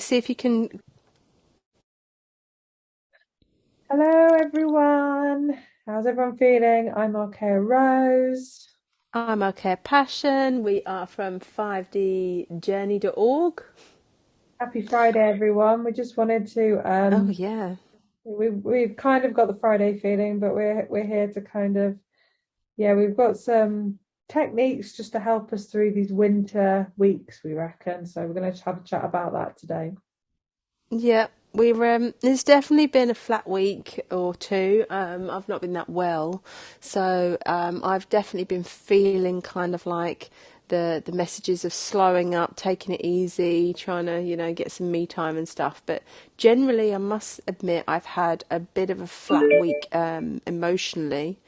see if you can. Hello, everyone. How's everyone feeling? I'm Archeia Rose. I'm okay. Passion. We are from 5djourney.org. Happy Friday, everyone. We just wanted to Oh, yeah. we've kind of got the Friday feeling, but we're here to kind of we've got some techniques just to help us through these winter weeks, we reckon. So we're going to have a chat about that today. Yeah. It's definitely been a flat week or two. I've not been that well. So, I've definitely been feeling kind of like the messages of slowing up, taking it easy, trying to, get some me time and stuff. But generally, I must admit, I've had a bit of a flat week, emotionally.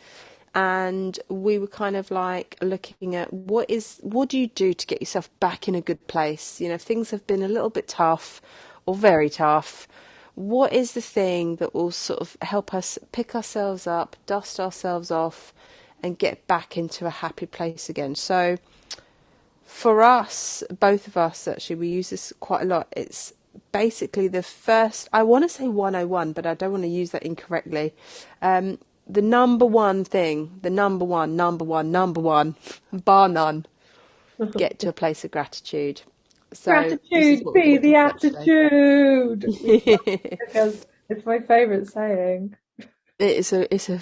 And we were kind of like looking at what do you do to get yourself back in a good place? If things have been a little bit tough or very tough, what is the thing that will sort of help us pick ourselves up, dust ourselves off, and get back into a happy place again? So for us, both of us actually, we use this quite a lot. It's basically the first, I want to say 101, but I don't want to use that incorrectly. The number one thing, the number one, bar none, get to a place of gratitude. So this is Gratitude what we're be going to the talk about today. attitude. We because it's my favorite saying. It's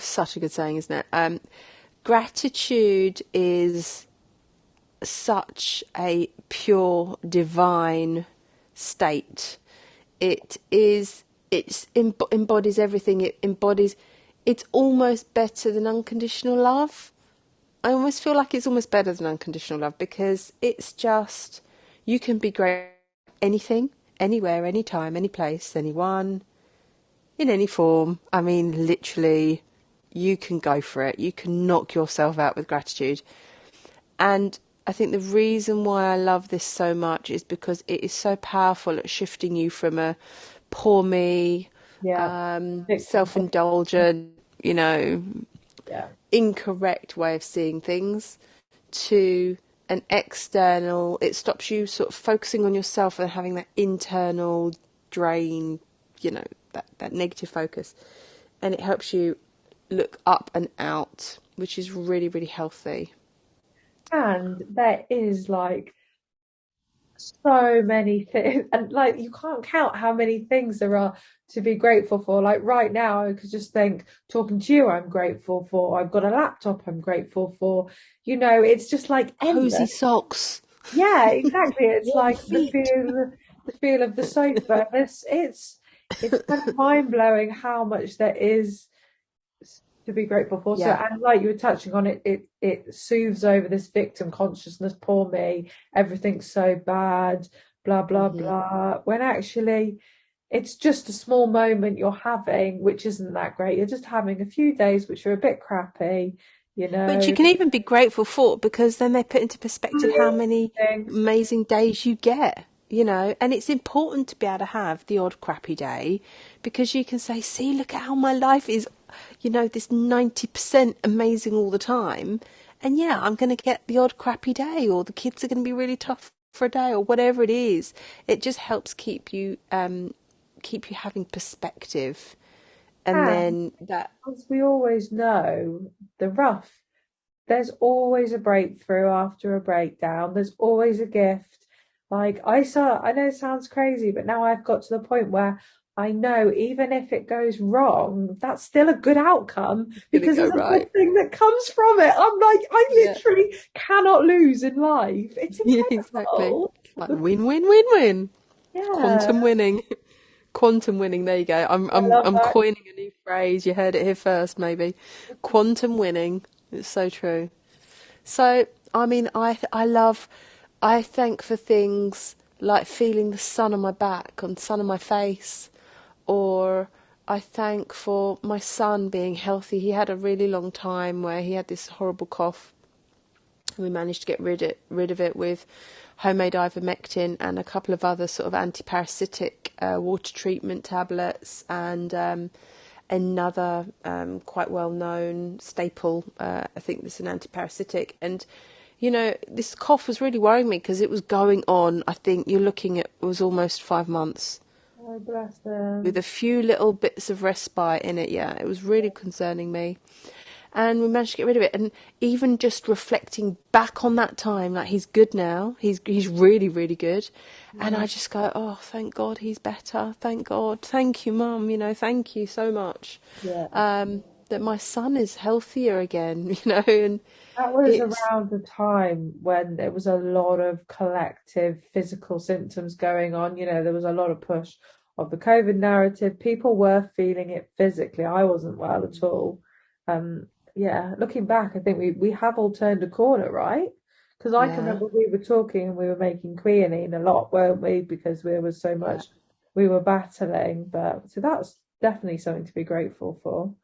such a good saying, isn't it? Gratitude is such a pure divine state. It embodies everything. It embodies. It's almost better than unconditional love. I almost feel like it's almost better than unconditional love because it's just you can be great at anything, anywhere, anytime, any place, anyone, in any form. I mean, literally, you can go for it. You can knock yourself out with gratitude. And I think the reason why I love this so much is because it is so powerful at shifting you from a poor me, Yeah. Victim. self-indulgent, Yeah. incorrect way of seeing things to an external. It stops you sort of focusing on yourself and having that internal drain, that negative focus. And it helps you look up and out, which is really, really healthy. And there is like so many things, and like you can't count how many things there are to be grateful for. Like right now, I could just think, talking to you, I'm grateful for. I've got a laptop, I'm grateful for. It's just like Cozy endless. socks, Yeah, exactly. It's warm like the feet. feel of the sofa. It's kind of mind blowing how much there is to be grateful for. So, Yeah. and like you were touching on it, it soothes over this victim consciousness. Poor me, everything's so bad, blah blah Hmm. blah. When actually, it's just a small moment you're having, which isn't that great. You're just having a few days which are a bit crappy, you Which you know. can even be grateful for because then they put into perspective how many Things. amazing days you get, and it's important to be able to have the odd crappy day because you can say, see, look at how my life is, this 90% amazing all the time. And yeah, I'm going to get the odd crappy day or the kids are going to be really tough for a day or whatever it is. It just helps keep you having perspective. And And then that, as we always know, the rough. There's always a breakthrough after a breakdown. There's always a gift. I know it sounds crazy, but now I've got to the point where I know even if it goes wrong, that's still a good outcome going to because go there's a right. good thing that comes from it. I'm like, I Yeah. literally cannot lose in life. It's Yeah, exactly. incredible. It's like win, win, win, win. Yeah, Quantum winning. Quantum winning. There you go. I'm I I'm love I'm that. coining a new phrase. You heard it here first, maybe. Quantum winning. It's so true. So, I mean, I thank for things like feeling the sun on my back, on sun on my face, or I thank for my son being healthy. He had a really long time where he had this horrible cough and we managed to get rid of it with homemade ivermectin and a couple of other sort of anti-parasitic water treatment tablets and another quite well-known staple. I think this is an anti-parasitic, and this cough was really worrying me because it was going on. I think you're looking at it was almost 5 months Oh, bless with a them. few little bits of respite in it. Yeah, it was really concerning me. And we managed to get rid of it. And even just reflecting back on that time, like he's good now. He's really, really good. And Yeah. I just go, oh, thank God he's better. Thank God. Thank you, Mum. Thank you so much. Yeah. That my son is healthier again, and That was it's around the time when there was a lot of collective physical symptoms going on. There was a lot of push of the COVID narrative. People were feeling it physically. I wasn't well at all. Um, yeah, looking back, I think we have all turned a corner, right? Because I can yeah. remember we were talking and we were making quinine a lot, weren't we? Because there was so Yeah. much we were battling. But so that's definitely something to be grateful for.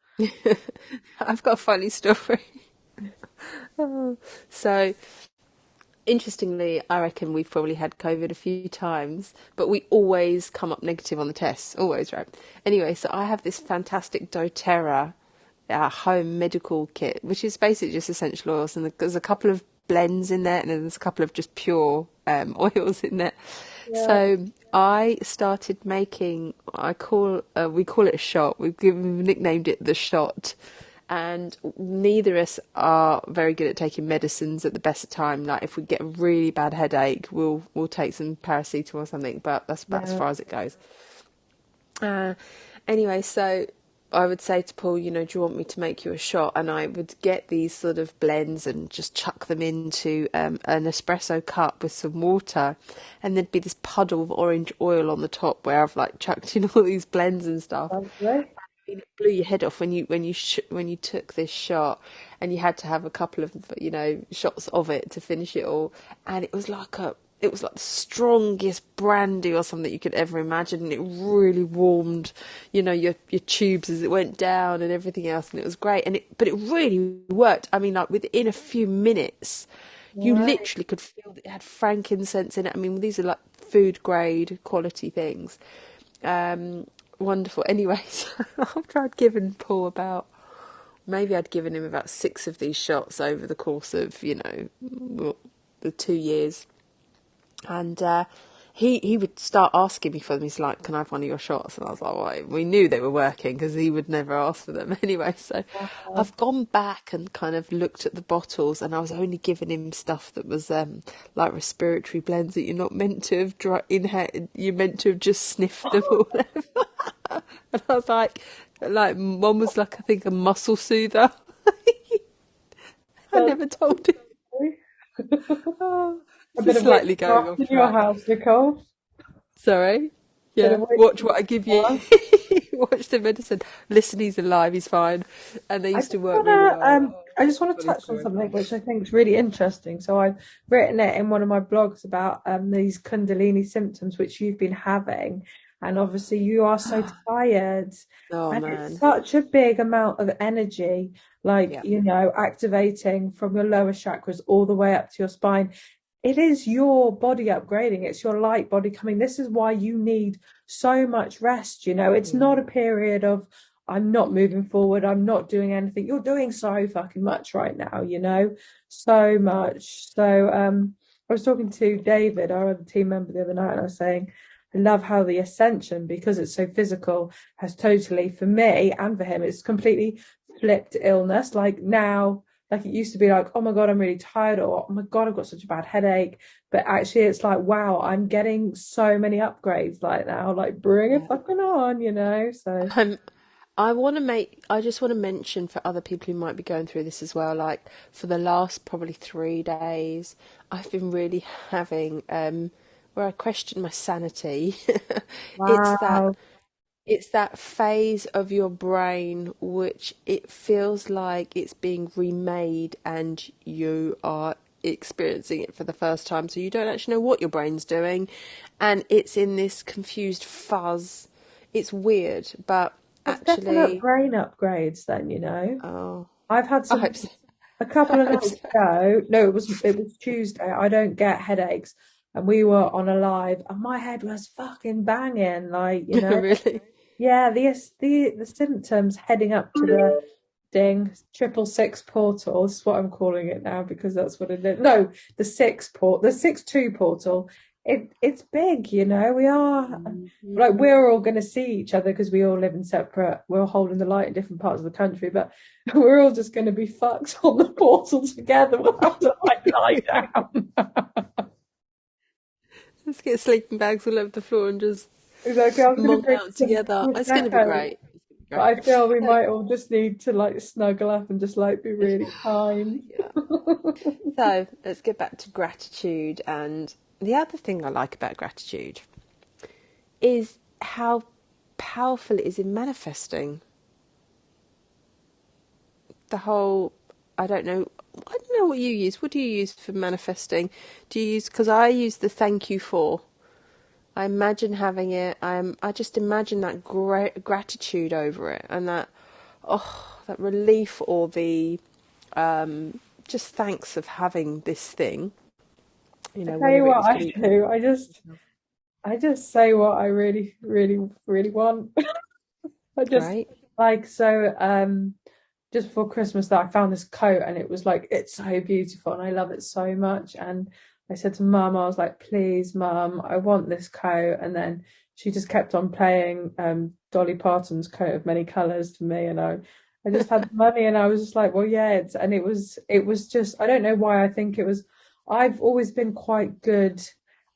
I've got a funny story. So, interestingly, I reckon we've probably had COVID a few times, but we always come up negative on the tests. Always, right? Anyway, so I have this fantastic doTERRA home medical kit, which is basically just essential oils, and there's a couple of blends in there, and then there's a couple of just pure oils in there. Yeah. So I started making. We call it a shot. We've nicknamed it the shot, and neither of us are very good at taking medicines at the best of time. Like if we get a really bad headache, we'll take some paracetamol or something, but that's about as Yeah. far as it goes. Uh, anyway, so I would say to Paul, do you want me to make you a shot? And I would get these sort of blends and just chuck them into an espresso cup with some water, and there'd be this puddle of orange oil on the top where I've like chucked in all these blends and stuff. Lovely. It blew your head off when you took this shot, and you had to have a couple of shots of it to finish it all, and it was like the strongest brandy or something you could ever imagine, and it really warmed your tubes as it went down and everything else, and it was great, but it really worked. I mean, like within a few minutes you Right. literally could feel that it had frankincense in it. I mean, these are like food grade quality things. um, Wonderful. Anyway, so after I'd given Paul maybe I'd given him about six of these shots over the course of, the 2 years. And he would start asking me for them. He's like, "Can I have one of your shots?" And I was like, "Well, we knew they were working because he would never ask for them anyway." So Wow. I've gone back and kind of looked at the bottles, and I was only giving him stuff that was like respiratory blends that you're not meant to have inhaled. You're meant to have just sniffed them all. And I was like one was like I think a muscle soother. I That's never told him. lovely. Oh, A this bit is of slightly going witchcraft off in your track. house, Nicole. Sorry. Bit Yeah. of Watch what I witchcraft. give you. Watch the medicine. Listen, he's alive. He's fine. And they I used to just work really wanna well. I just want to Funny touch on story. something which I think is really interesting. So I've written it in one of my blogs about these Kundalini symptoms which you've been having, and obviously you are so tired, Oh and it's man. such a big amount of energy, like Yeah. activating from your lower chakras all the way up to your spine. It is your body upgrading, it's your light body coming. This is why you need so much rest. It's not a period of I'm not moving forward, I'm not doing anything. You're doing so fucking much right now, so much. So I was talking to David, our other team member, the other night, and I was saying I love how the ascension, because it's so physical, has totally, for me and for him, it's completely flipped illness. Like now, like it used to be like, oh my God, I'm really tired, or oh my God, I've got such a bad headache. But actually, it's like, wow, I'm getting so many upgrades like now. Like, bring it Yeah. fucking on. So, Um, I just want to mention for other people who might be going through this as well, like for the last probably 3 days, I've been really having, where I question my sanity. It's that wow. It's that phase of your brain which it feels like it's being remade and you are experiencing it for the first time. So you don't actually know what your brain's doing, and it's in this confused fuzz. It's weird, but It's definite actually, brain upgrades then. oh, I've had I some hope so. a couple I of hope nights so. ago. No, it was Tuesday. I don't get headaches. And we were on a live and my head was fucking banging, like. Really? Yeah, the symptoms heading up to the ding, 666 portal. This is what I'm calling it now because that's what it is. No, the 6-2 portal. It's big, you know. We are like Mhm. we're all going to see each other because we all live in separate. We're all holding the light in different parts of the country, but we're all just going to be fucked on the portal together. We'll have to like lie down. Let's get sleeping bags all over the floor and just Exactly. I was going to mong drink out some together. It's going to be prosecco, great. It's going to be but great. I feel we So, might all just need to like snuggle up and just like be really kind. yeah. So let's get back to gratitude. And the other thing I like about gratitude is how powerful it is in manifesting. The whole, I don't know what you use. What do you use for manifesting? Do you use, because I use the thank you for. I imagine having it. I just imagine that gratitude over it, and that relief, or the just thanks of having this thing. You I know, tell you whether it what was I going do. I just say what I really, really, really want. I to just great. like so just before Christmas that I found this coat and it was like it's so beautiful and I love it so much. And I said to Mum, I was like, please, Mum, I want this coat. And then she just kept on playing Dolly Parton's Coat of Many Colours to me, and I just had the money and I was just like, well, yeah, it was just I don't know why I think it was. I've always been quite good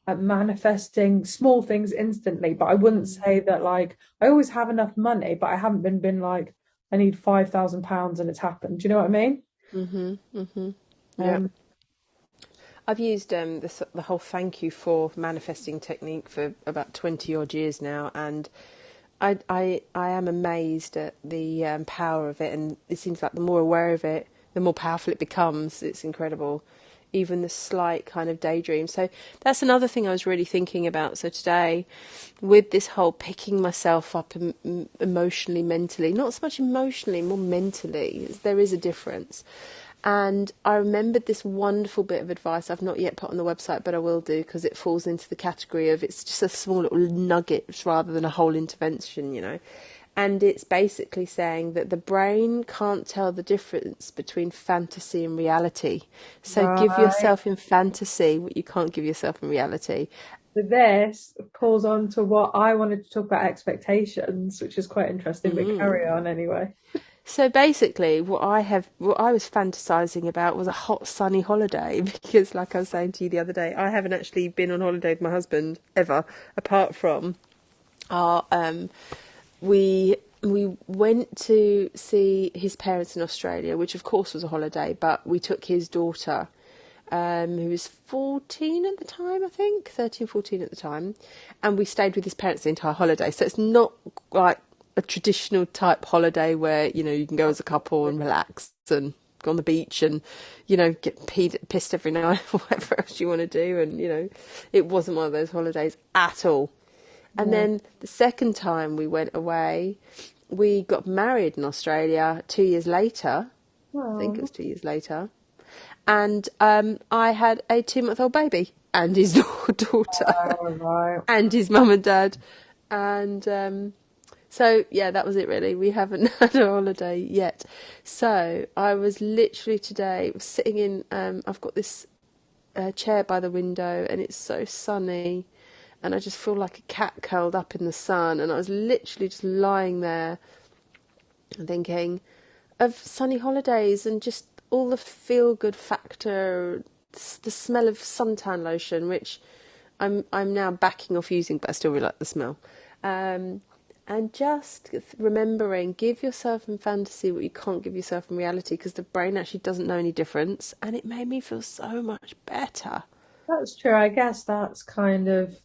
at manifesting small things instantly, but I wouldn't say that like I always have enough money, but I haven't been like I need £5,000 and it's happened. Do you know what I mean? Mhm. Mhm. Yeah. Um, I've used the whole thank you for manifesting technique for about 20 odd years now, and I am amazed at the power of it, and it seems like the more aware of it, the more powerful it becomes. It's incredible. Even the slight kind of daydream. So that's another thing I was really thinking about. So today, with this whole picking myself up emotionally, mentally, not so much emotionally, more mentally, there is a difference. And I remembered this wonderful bit of advice I've not yet put on the website, but I will do because it falls into the category of it's just a small little nugget rather than a whole intervention, you know. And it's basically saying that the brain can't tell the difference between fantasy and reality. So give right. yourself in fantasy what you can't give yourself in reality. So this pulls on to what I wanted to talk about expectations, which is quite interesting, but carry on anyway. So basically, what I was fantasizing about was a hot, sunny holiday because, like I was saying to you the other day, I haven't actually been on holiday with my husband ever, apart from our we went to see his parents in Australia, which of course was a holiday, but we took his daughter, who was 14 at the time, I think, 13, 14 at the time, and we stayed with his parents the entire holiday. So it's not like a traditional type holiday where, you know, you can go as a couple and relax and go on the beach and, you know, get pissed every night or whatever else you want to do. And, you know, it wasn't one of those holidays at all. And Yeah. then the second time we went away, we got married in Australia 2 years later. I think it Oh, was 2 years later. And I had a 2-month-old baby and his daughter right. and his mum and dad. And so, yeah, that was it really. We haven't had a holiday yet. So I was literally today sitting in, I've got this chair by the window and it's so sunny. And I just feel like a cat curled up in the sun. And I was literally just lying there thinking of sunny holidays and just all the feel good factor, the smell of suntan lotion, which I'm now backing off using, but I still really like the smell. And just remembering, give yourself in fantasy what you can't give yourself in reality, because the brain actually doesn't know any difference, and it made me feel so much better. That's true. I guess that's kind of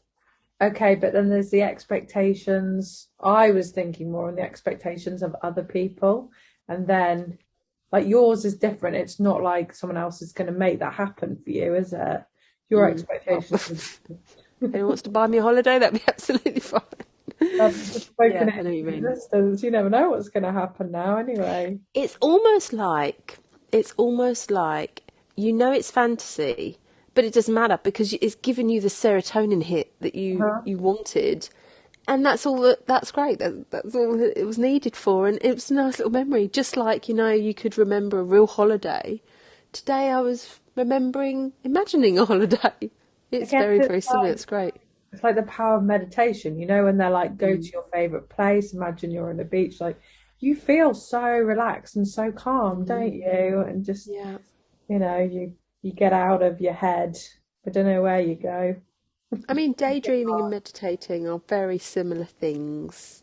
okay, but then there's the expectations. I was thinking more on the expectations of other people, and then like yours is different. It's not like someone else is going to make that happen for you, is it? Your Well, expectations. anyone wants to buy me a holiday, that'd be absolutely fine. I've just spoken Yeah, it I know what you into mean. existence. You never know what's going to happen now, anyway. It's almost like you know it's fantasy, but it doesn't matter because it's given you the serotonin hit that you Uh-huh. you wanted, And that's great. That's all that it was needed for, and it was a nice little memory. Just like, you could remember a real holiday. Today I was imagining a holiday. I It's guess very, very similar. It's great. it's like the power of meditation, when they're like, go to Mm. your favorite place, imagine you're on the beach, like you feel so relaxed and so calm, don't Mm. you? And just, Yeah. you get out of your head. I don't know where you go. I mean, daydreaming and meditating are very similar things.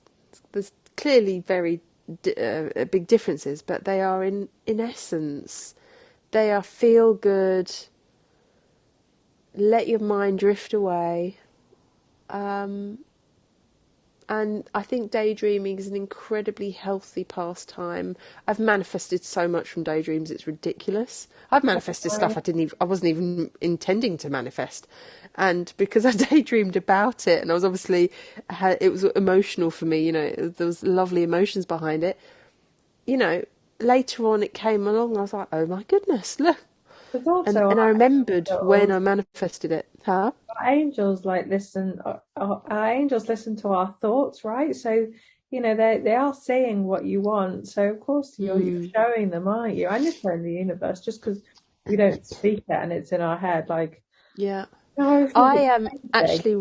There's clearly big differences, but they are in essence, they are feel good, let your mind drift away. Um, and I think daydreaming is an incredibly healthy pastime. I've manifested so much from daydreams; it's ridiculous. I've manifested stuff I wasn't even intending to manifest, and because I daydreamed about it, and I was obviously it was emotional for me. There was lovely emotions behind it. You know, Later on it came along. I was like, oh my goodness, look, There's and also and I remembered when angels. I manifested it. Huh? Our angels like listen. Our angels listen to our thoughts, right? So they are seeing what you want. So of course you're Mm, showing them, aren't you? And it's in the universe just because we don't speak it and it's in our head. Like, yeah. no, I think I it's amazing. actually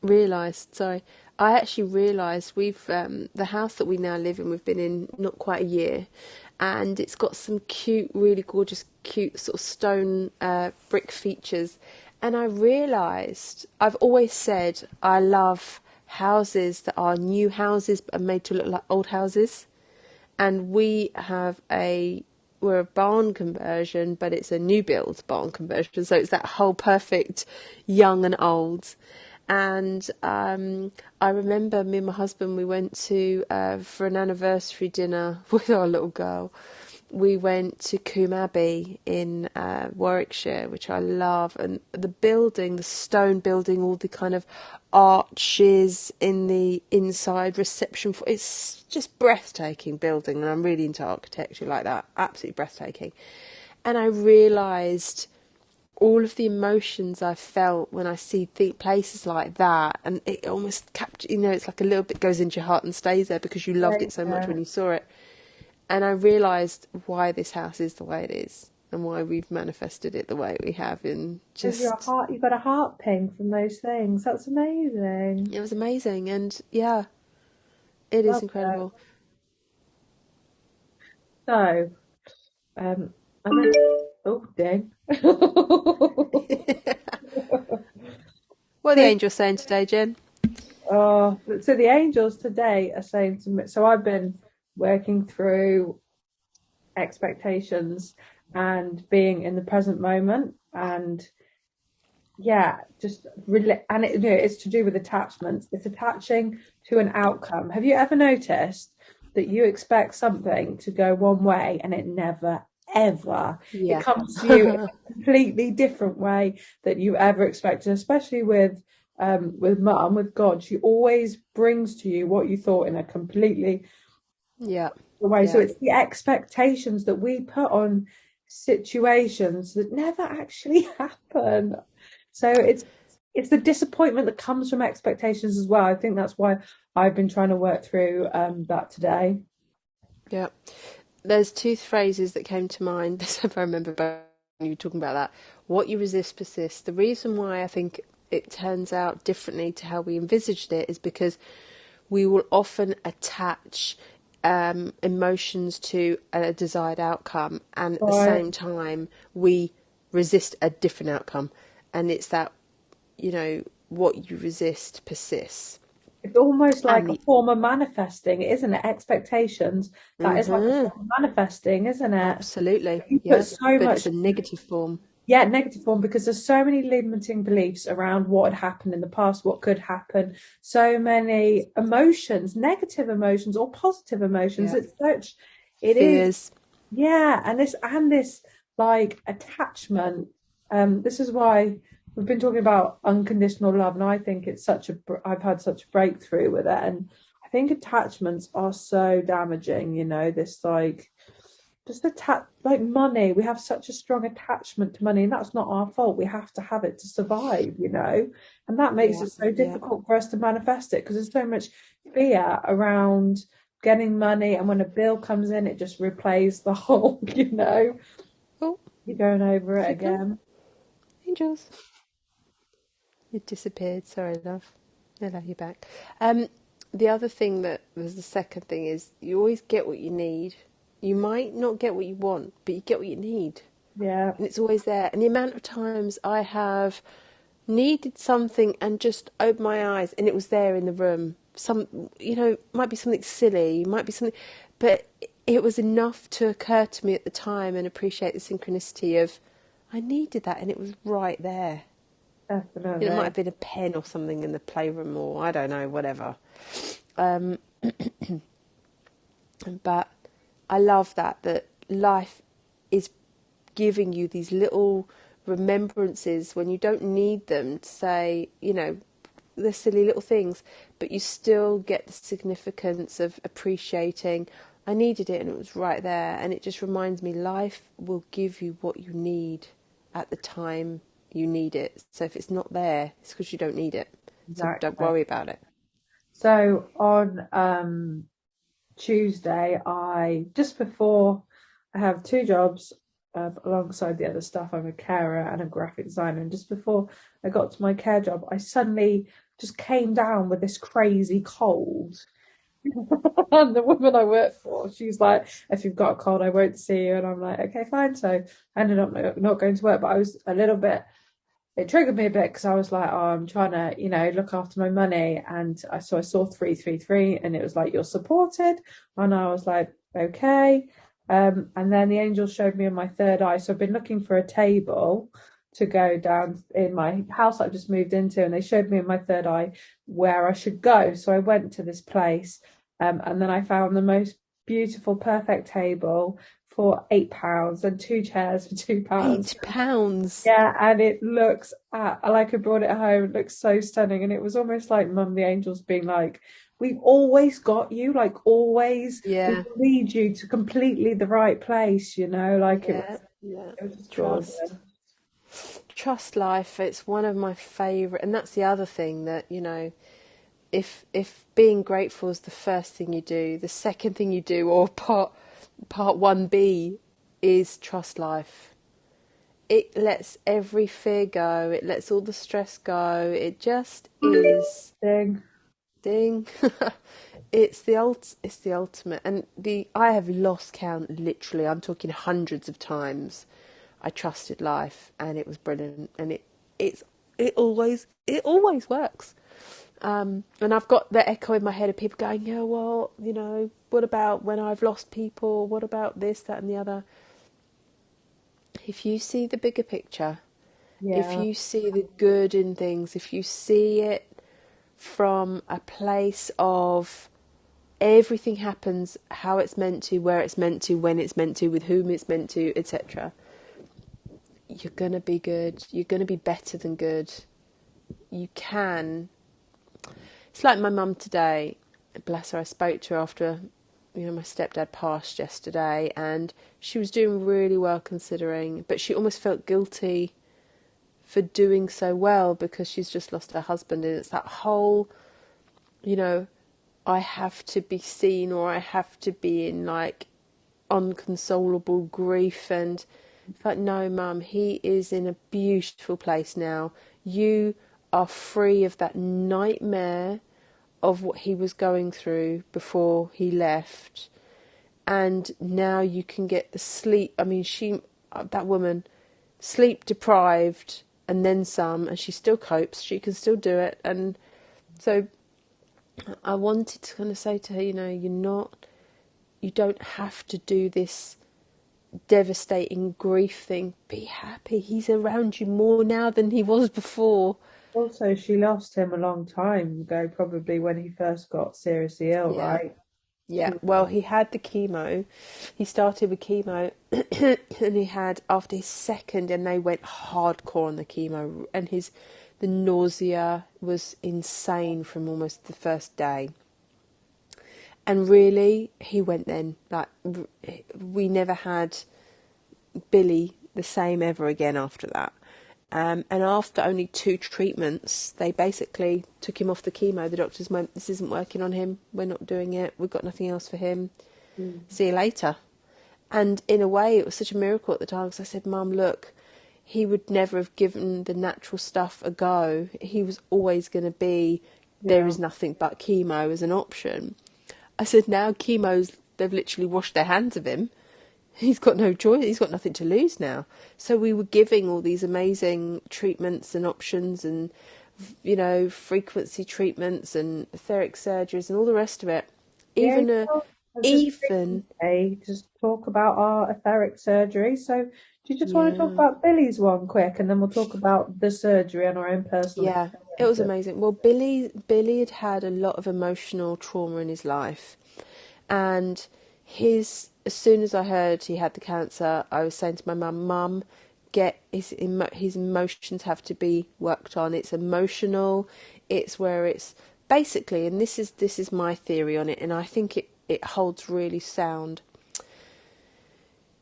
realised. Sorry, I actually realised we've the house that we now live in. We've been in not quite a year, and it's got some cute, really gorgeous, cute sort of stone brick features. And I realised I've always said I love houses that are new houses but are made to look like old houses, and we're a barn conversion, but it's a new build barn conversion, so it's that whole perfect young and old. And I remember me and my husband, we went to for an anniversary dinner with our little girl. We went to Coombe Abbey in Warwickshire, which I love, and the stone building, all the kind of arches in the inside reception. It's just breathtaking building, and I'm really into architecture like that. Absolutely breathtaking. And I realised all of the emotions I felt when I see places like that, and it almost captures. It's like a little bit goes into your heart and stays there because you loved it so much when Yeah, you saw it. And I realised why this house is the way it is and why we've manifested it the way we have. And because your just, heart, you've got a heart ping from those things. That's amazing. it was amazing. And yeah, it is Love it. incredible. So, I mean, oh dang. What are the So, angels saying today, Jen? so the angels today are saying to me, so I've been working through expectations and being in the present moment, and yeah, just really, and it's to do with attachments. It's attaching to an outcome. Have you ever noticed that you expect something to go one way and it never ever, it Yeah. comes to you in a completely different way that you ever expected, especially with mum, with God. She always brings to you what you thought in a completely Yeah. way. So Yeah. it's the expectations that we put on situations that never actually happen. So it's the disappointment that comes from expectations as well. I think that's why I've been trying to work through that today. Yeah. There's two phrases that came to mind if I remember when you were talking about that. What you resist persists. The reason why I think it turns out differently to how we envisaged it is because we will often attach emotions to a desired outcome, and at the Right. same time we resist a different outcome, and it's that, what you resist persists. It's almost And like a the form of manifesting, isn't it? Expectations. That is like a hmm form of manifesting, isn't it? absolutely, You put yeah, so but it's much. a negative form. Yeah, negative form because there's so many limiting beliefs around what had happened in the past, what could happen, so many emotions, negative emotions or positive emotions. Yeah, It is, fears. yeah, and this like attachment. This is why we've been talking about unconditional love, and I think I've had such a breakthrough with it, and I think attachments are so damaging. This like just like money. We have such a strong attachment to money, and that's not our fault. We have to have it to survive, and that makes Yeah, it so yeah. difficult for us to manifest it because there's so much fear around getting money, and when a bill comes in, it just replays the whole, Oh, you're going over off it you come. again. Angels. It disappeared. Sorry, love. Hello, you're back. The other thing that was the second thing is you always get what you need. You might not get what you want, but you get what you need. Yeah, And it's always there. And the amount of times I have needed something and just opened my eyes and it was there in the room. Might be something silly, might be something, but it was enough to occur to me at the time and appreciate the synchronicity of I needed that and it was right there. It might definitely. have been a pen or something in the playroom or I don't know, whatever. Um, but I love that life is giving you these little remembrances when you don't need them to say, they're silly little things, but you still get the significance of appreciating. I needed it and it was right there. And it just reminds me life will give you what you need at the time you need it. So if it's not there, it's because you don't need it. So don't Exactly. worry about it. So on Tuesday, I just before I have two jobs alongside the other stuff. I'm a carer and a graphic designer. And just before I got to my care job, I suddenly just came down with this crazy cold. And the woman I work for, she's like, "If you've got a cold, I won't see you." And I'm like, "Okay, fine." So I ended up not going to work, but I was a little bit it triggered me a bit because I was like, oh, I'm trying to, look after my money. And I saw 333 and it was like, you're supported. And I was like, okay. And then the angel showed me in my third eye. So I've been looking for a table to go down in my house I've just moved into. And they showed me in my third eye where I should go. So I went to this place and then I found the most beautiful, perfect table for £8 and two chairs for £2. £8. Yeah, and it looks like I brought it home. It looks so stunning, and it was almost like Mum the Angels being like, "We've always got you, like always. We Yeah, lead you to completely the right place." Like yeah, yeah. it was just Trust. gorgeous. Trust life. It's one of my favourite, and that's the other thing that, if being grateful is the first thing you do, the second thing you do, or part 1B is trust life. It lets every fear go, it lets all the stress go, it just is. Thing. Ding. It's the ultimate. And the I have lost count, literally, I'm talking hundreds of times I trusted life and it was brilliant, and it always works. And I've got the echo in my head of people going, yeah, well, what about when I've lost people? What about this, that, and the other? If you see the bigger picture, if Yeah, you see the good in things, if you see it from a place of everything happens how it's meant to, where it's meant to, when it's meant to, with whom it's meant to, etc., you're going to be good. You're going to be better than good. You can. It's like my mum today, bless her, I spoke to her after, my stepdad passed yesterday, and she was doing really well considering, but she almost felt guilty for doing so well because she's just lost her husband, and it's that whole, you know, I have to be seen or I have to be in like unconsolable grief, and it's like, no, mum, he is in a beautiful place now. You are free of that nightmare of what he was going through before he left, and now you can get the sleep. I mean, that woman, sleep deprived and then some, and she still copes, she can still do it. And so I wanted to kind of say to her, you don't have to do this devastating grief thing. Be happy. He's around you more now than he was before. also she lost him a long time ago, probably when he first got seriously ill, Yeah. right? Yeah. Well, he had the chemo. He started with chemo and he had after his second, and they went hardcore on the chemo, and the nausea was insane from almost the first day. And really, he went then. Like, we never had Billy the same ever again after that. And after only 2 treatments, they basically took him off the chemo. The doctors went, "This isn't working on him. We're not doing it. We've got nothing else for him. Mm. See you later." And in a way, it was such a miracle at the time, because I said, "Mum, look, he would never have given the natural stuff a go. He was always going to be, there Yeah. is nothing but chemo as an option." I said, "Now chemo's, they've literally washed their hands of him. He's got no choice. He's got nothing to lose now." So we were giving all these amazing treatments and options, and, frequency treatments and etheric surgeries and all the rest of it. Yeah, Even a, so I was just even, thinking, just talk about our etheric surgery. So, do you just want to talk yeah, about Billy's one quick, and then we'll talk about the surgery and our own personal yeah, it was experiences? amazing. Well, Billy had had a lot of emotional trauma in his life, and as soon as I heard he had the cancer, I was saying to my mum, "Mum, get his emotions have to be worked on. It's emotional. It's where it's basically, and this is my theory on it, and I think it holds really sound.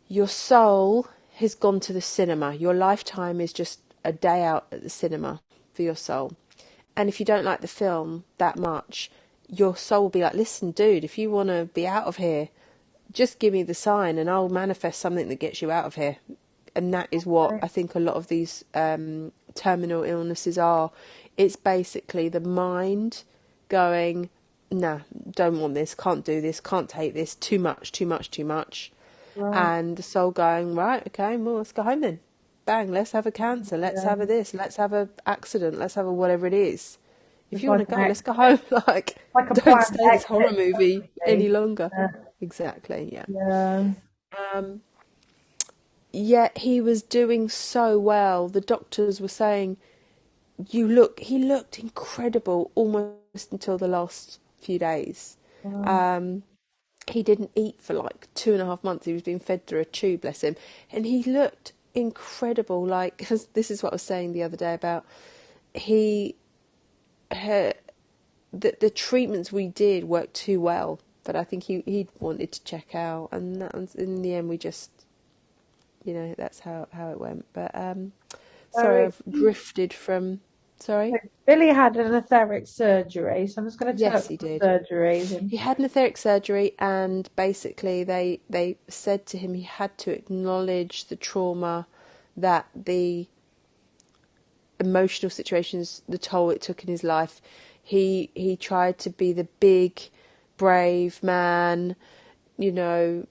Your soul has gone to the cinema. Your lifetime is just a day out at the cinema for your soul. And if you don't like the film that much, your soul will be like, 'Listen, dude, if you want to be out of here, just give me the sign and I'll manifest something that gets you out of here.'" And that is what Right. I think a lot of these terminal illnesses are. It's basically the mind going, "Nah, don't want this, can't do this, can't take this, too much, too much, too much." Right. And the soul going, "Right, okay, well, let's go home then. Bang, let's have a cancer, let's Yeah. have a this, let's have a accident, let's have a whatever it is. If It's you want like to an go, let's go home." Like, like a don't planned stay this horror exit movie any strategy. longer. Yeah. Exactly, yeah. Yeah. Um, Yet he was doing so well. The doctors were saying, he looked incredible almost until the last few days. Wow. Um, he didn't eat for like 2.5 months. He was being fed through a tube, bless him. And he looked incredible. Like, 'cause this is what I was saying the other day about he, her, the treatments we did worked too well. But I think he wanted to check out, and that was, in the end, we just, that's how it went. But sorry, So I've drifted from. Sorry. Billy had an etheric surgery, so I'm just going to tell Yes, you he the did. surgeries and He had an etheric surgery, and basically they said to him he had to acknowledge the trauma, that the emotional situations, the toll it took in his life. He tried to be the big, brave man, you know,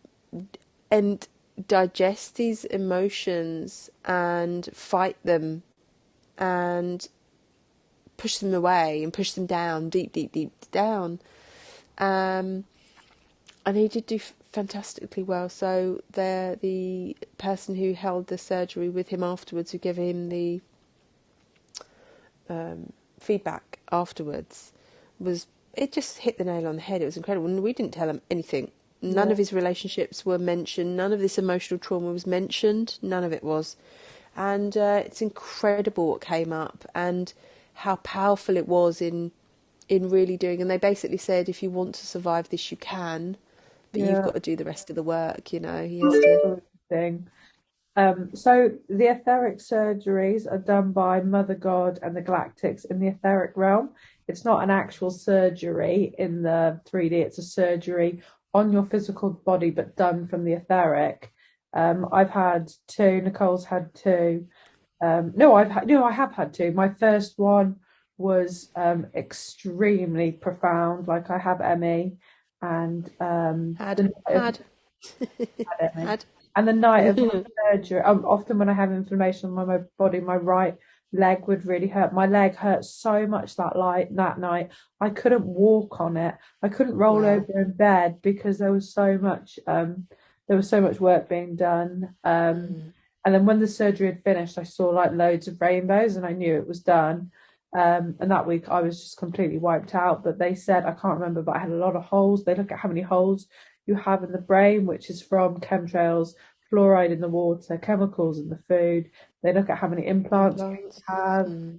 and digest these emotions and fight them and push them away and push them down, deep, deep, deep down. Um, and he did do fantastically well. So the person who held the surgery with him afterwards, who gave him the feedback afterwards, was, it just hit the nail on the head. It was incredible. And we didn't tell him anything. None yeah, of his relationships were mentioned. None of this emotional trauma was mentioned. None of it was. And it's incredible what came up and how powerful it was in really doing. And they basically said, if you want to survive this, you can, but you've yeah, got to do the rest of the work. He has to. thing. So the etheric surgeries are done by Mother God and the Galactics in the etheric realm. It's not an actual surgery in the 3D, it's a surgery on your physical body, but done from the etheric. I've had two, Nicole's had two. No, I have had two. My first one was extremely profound. Like I have ME, and Had, the night of had, had ME, had. and the night of my surgery. Often when I have inflammation on my body, my right leg would really hurt. My leg hurt so much that night. I couldn't walk on it. I couldn't roll Wow. over in bed because there was so much work being done. Mm. And then when the surgery had finished, I saw like loads of rainbows and I knew it was done. And that week I was just completely wiped out. But they said, I can't remember, but I had a lot of holes. They look at how many holes you have in the brain, which is from chemtrails, fluoride in the water, chemicals in the food. They look at how many implants you Implants. have. Mm.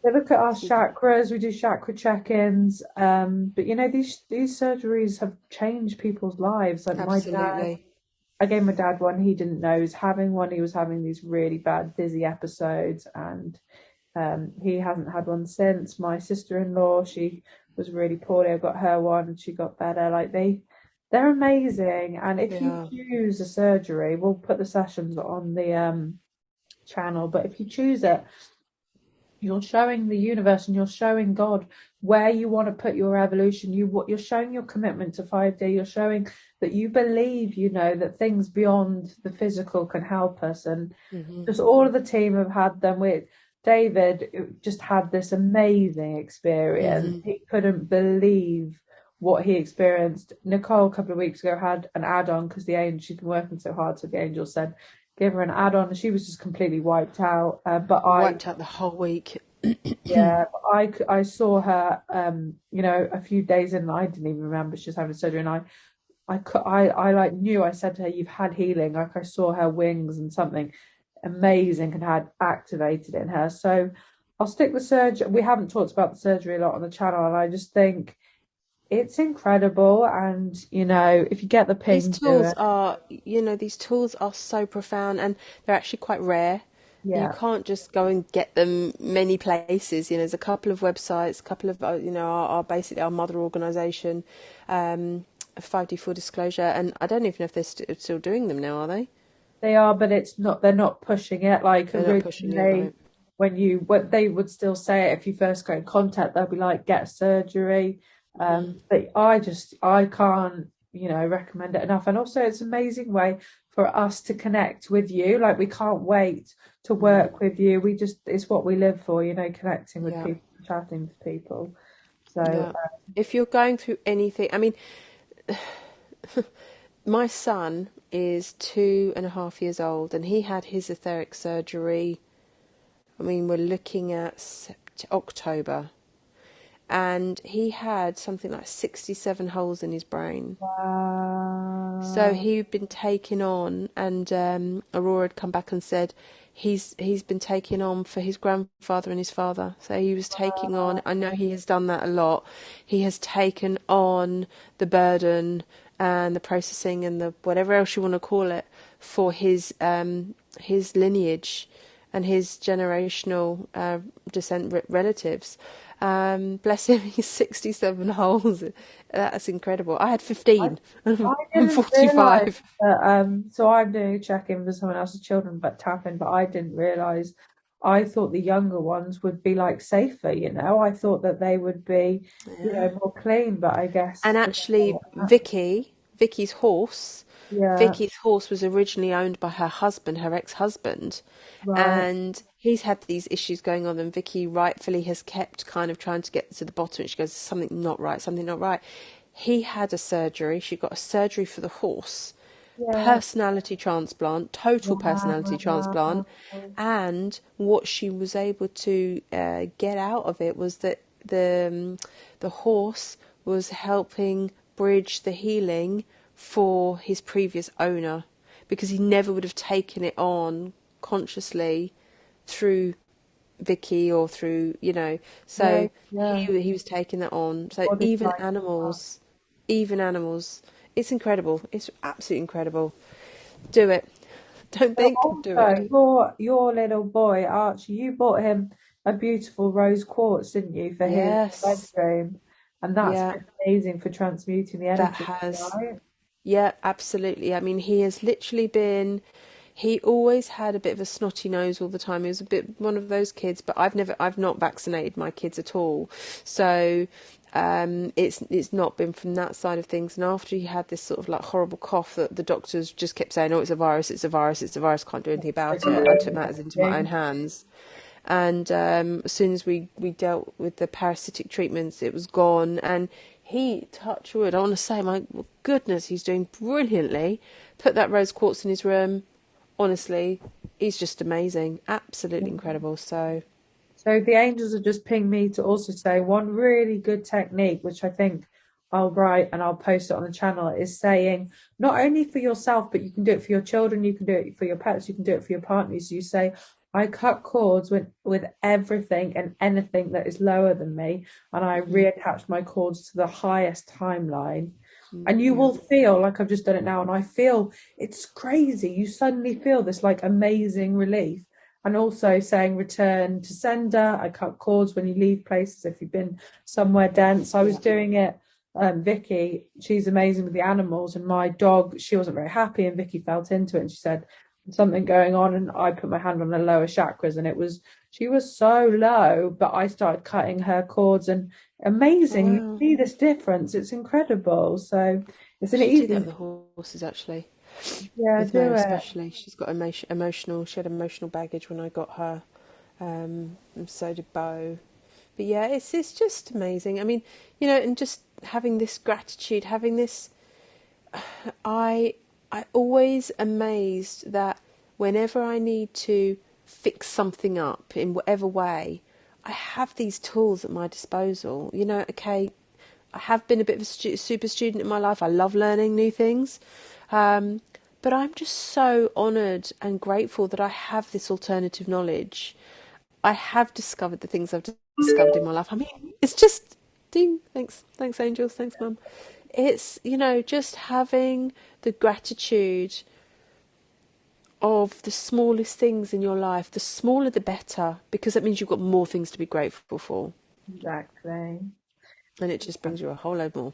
They look at our chakras, we do chakra check-ins. But you know, these surgeries have changed people's lives. Like my dad, Absolutely. I gave my dad one, he didn't know he was having one. He was having these really bad dizzy episodes, and he hasn't had one since. My sister-in-law, she was really poorly. I got her one and she got better. Like they're amazing. And if you Yeah. choose a surgery, we'll put the sessions on the channel, but if you choose it, you're showing the universe and you're showing God where you want to put your evolution. You're showing your commitment to 5D. You're showing that you believe, you know, that things beyond the physical can help us. And Hmm. just all of the team have had them. With David, just had this amazing experience. Hmm. He couldn't believe what he experienced. Nicole, a couple of weeks ago, had an add-on because the angel, she'd been working so hard, so the angel said, give her an add-on, and she was just completely wiped out. But I, Wiped out the whole week. yeah, I saw her, you know, a few days in, and I didn't even remember she was having surgery, and I like knew. I said to her, "You've had healing." Like I saw her wings and something amazing had activated in her. So I'll stick the surgery. We haven't talked about the surgery a lot on the channel, and I just think it's incredible. And you know, if you get the These ping, do tools it. are, these tools are so profound and they're actually quite rare. You Yeah, can't just go and get them many places. There's a couple of websites, a couple of, our basically our mother organisation, 5D Full Disclosure, and I don't even know if they're still doing them now, are they? they are, but it's not. They're not pushing it like They're not pushing it, originally. right? What they would still say it if you first go in contact, they'll be like, get surgery. Mm, But I can't, you know, recommend it enough. And also, it's an amazing way for us to connect with you. Like, we can't wait to mm, work with you. It's what we live for, you know, connecting with yeah, people, chatting to people. So, yeah. If you're going through anything, I mean, my son is 2.5 years old, and he had his etheric surgery. I mean, we're looking at October, and he had something like 67 holes in his brain. So wow. he'd been taken on, and Aurora had come back and said he's been taken on for his grandfather and his father. So he was taking on. I know he has done that a lot. He has taken on the burden and the processing and the whatever else you want to call it for his lineage and his generational descent relatives. Bless him, he's 67 holes. That's incredible. I had I 15. I I'm didn't realize 45. that. So I'm doing a check-in for someone else's children, but tapping. But I didn't realize. I thought the younger ones would be like safer. You know, I thought that they would be, you Yeah. know, more clean. But I And guess, actually, Vicky's horse, yeah, Vicky's horse was originally owned by her husband, her ex-husband, right, and he's had these issues going on, and Vicky rightfully has kept kind of trying to get to the bottom. She goes, something not right, something not right. He had a surgery. She got a surgery for the horse, yeah, personality transplant, total personality wow, transplant, and what she was able to get out of it was that the horse was helping bridge the healing for his previous owner, because he never would have taken it on consciously through Vicky or through, yeah, so yeah. he was taking that on. So Body type. even animals, it's incredible. It's absolutely incredible. Do it. Don't So think, do also, it. your little boy Archie, you bought him a beautiful rose quartz, didn't you, for his Yes. bedroom, and that's Yeah, been amazing for transmuting the that energy, has. right? Yeah, absolutely. I mean, he has literally been. He always had a bit of a snotty nose all the time. He was a bit one of those kids, but I've not vaccinated my kids at all. So it's not been from that side of things. And after he had this sort of like horrible cough that the doctors just kept saying, "Oh, it's a virus, it's a virus, it's a virus, can't do anything about it," I took matters into my own hands. And as soon as we dealt with the parasitic treatments, it was gone. And he, touch wood, I want to say, my goodness, he's doing brilliantly. Put that rose quartz in his room. Honestly, he's just amazing, absolutely incredible. So So the angels have just pinged me to also say one really good technique, which I think I'll write and I'll post it on the channel, is saying not only for yourself, but you can do it for your children, you can do it for your pets, you can do it for your partners. You say, I cut cords with everything and anything that is lower than me, and I Hmm. reattach my cords to the highest timeline. And you Yeah. will feel like I've just done it now, and I feel it's crazy. You suddenly feel this like amazing relief. And also saying return to sender. I cut cords when you leave places if you've been somewhere dense. I was Yeah. doing it. Vicky, she's amazing with the animals, and my dog, she wasn't very happy, and Vicky felt into it, and she said something going on, and I put my hand on the lower chakras, and it was she was so low, but I started cutting her cords, and Oh, amazing, you wow. see this difference. It's incredible. So it's I an should do that easy, with the horses actually. yeah, With Mo do it. especially. She's got emotional. She had emotional baggage when I got her, and so did Bo. But yeah, it's just amazing. I mean, and just having this gratitude, having this, I I always amazed that whenever I need to fix something up in whatever way, I have these tools at my disposal. Okay, I have been a bit of a super student in my life. I love learning new things. Um, but I'm just so honoured and grateful that I have this alternative knowledge. I have discovered the things I've discovered in my life. I mean, it's just ding. Thanks, angels. Thanks, mum. It's just having the gratitude of the smallest things in your life. The smaller, the better, because that means you've got more things to be grateful for, Exactly. and it just brings you a whole load more.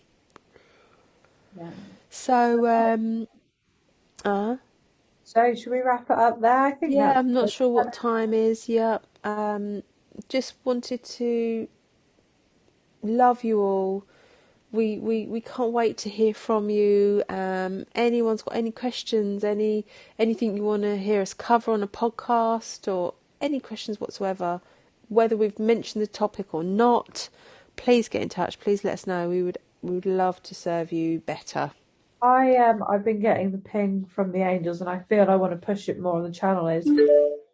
Yeah. So, So should we wrap it up there? I think yeah, that's I'm not sure what time is. Yep. Just wanted to love you all. We can't wait to hear from you. Anyone's got any questions, anything you want to hear us cover on a podcast, or any questions whatsoever, whether we've mentioned the topic or not, please get in touch. Please let us know. We would love to serve you better. I've been getting the ping from the angels, and I feel I want to push it more on the channel. Is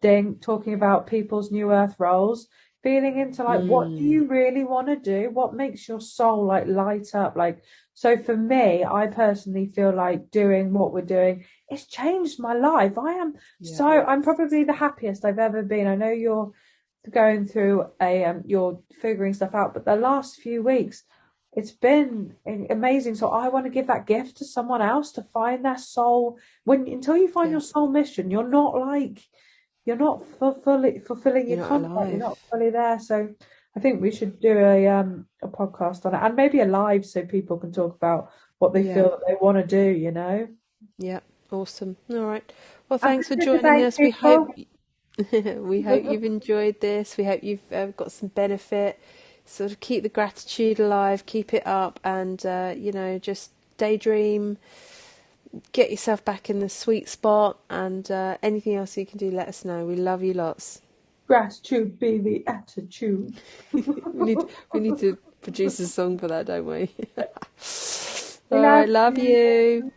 Ding talking about people's new earth roles, feeling into like what do Mm, you really want to do? What makes your soul like light up? Like so for me, I personally feel like doing what we're doing, it's changed my life. yeah, I'm probably the happiest I've ever been. I know you're going through you're figuring stuff out, but the last few weeks it's been amazing. So I want to give that gift to someone else to find their soul. When until you find yeah. your soul mission, you're not fulfilling your You're not contract. You're alive. not fully there. So I think we should do a podcast on it, and maybe a live so people can talk about what they Yeah, feel that they want to do, you know. yeah. Awesome. All right. Well, And thanks for Pacific joining Bank us. We hope people. we hope you've enjoyed this. We hope you've got some benefit. Sort of keep the gratitude alive, keep it up, and just daydream, get yourself back in the sweet spot, and anything else you can do, let us know. We love you lots. Gratitude be the attitude. We need to produce a song for that, don't we? We All love right, love you. you.